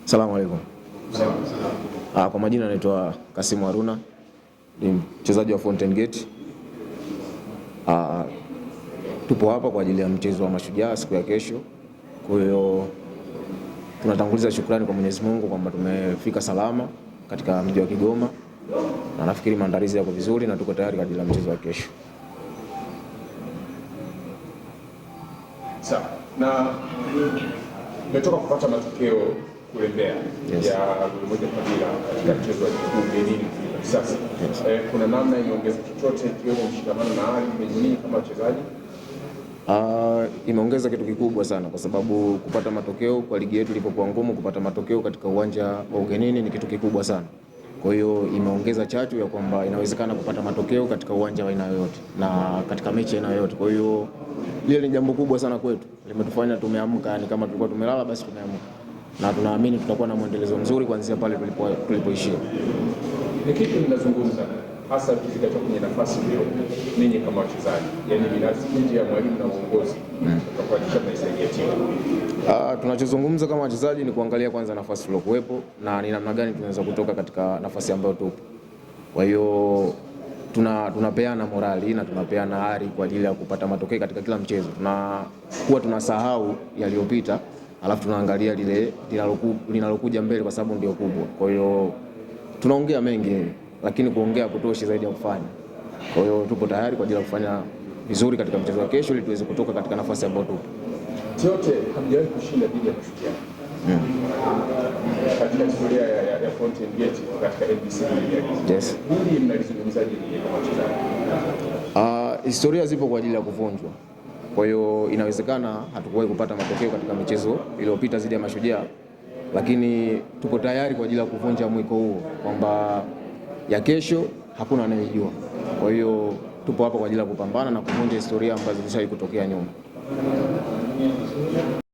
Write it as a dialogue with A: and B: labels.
A: Asalamu alaykum. Kwa majina naitwa Kasimu Haruna, ni mchezaji wa Fountain Gate. Tupo hapa kwa ajili ya mchezo wa Mashujaa siku ya kesho. Kwa hiyo tunatanguliza shukrani kwa Mwenyezi Mungu kwamba tumefika salama katika mji wa Kigoma, na nafikiri maandalizi yako vizuri na tuko tayari kwa ajili ya mchezo wa kesho.
B: Sawa. Na umetoka kupata matokeo kule Mbeya ya moja kwa bila katika mchezo wa ugenini sasa. Kuna namna imeongeza chochote ikiwemo mshikamano na hali nyinyi kama wachezaji?
A: Imeongeza kitu kikubwa sana, kwa sababu kupata matokeo kwa ligi yetu ilipokuwa ngumu, kupata matokeo katika uwanja wa ugenini ni kitu kikubwa sana. Kwa hiyo imeongeza chachu ya kwamba inawezekana kupata matokeo katika uwanja wa aina yoyote na katika mechi aina yoyote. Kwa hiyo lile ni jambo kubwa sana kwetu, limetufanya tumeamka, yani kama tulikuwa tumelala basi tumeamka, na tunaamini tutakuwa na muendelezo mzuri kuanzia pale tulipoishia.
B: Ni kitu ninazungumza hasa tukizingatia kwenye nafasi hiyo ninyi kama wachezaji, yani binafsi ya mwalimu na uongozi tutakuhakikisha tunaisaidia timu.
A: Tunachozungumza kama wachezaji ni kuangalia kwanza nafasi iliyokuwepo na ni namna gani tunaweza kutoka katika nafasi ambayo tupo. Kwa hiyo tunapeana morali na tunapeana ari kwa ajili ya kupata matokeo katika kila mchezo. Tunakuwa tunasahau yaliyopita, alafu tunaangalia lile linalokuja mbele, kwa sababu ndio kubwa. Kwa hiyo tunaongea mengi, lakini kuongea kutoshi zaidi ya kufanya. Kwa hiyo tupo tayari kwa ajili ya kufanya vizuri katika mchezo wa kesho ili tuweze kutoka katika nafasi ambayo tupo.
B: Yote hamjawahi kushinda dhidi ya Mashujaa. Katika historia ya Fountain Gate katika NBC.
A: Yes.
B: Hili mnalizungumzaje kama wachezaji?
A: Historia zipo kwa ajili ya kuvunjwa. Kwa hiyo inawezekana hatukuwahi kupata matokeo katika michezo iliyopita dhidi ya Mashujaa, lakini tuko tayari kwa ajili ya kuvunja mwiko huo, kwamba ya kesho hakuna anayejua. Kwa hiyo tupo hapa kwa ajili ya kupambana na kuvunja historia ambazo zilishawahi kutokea nyuma.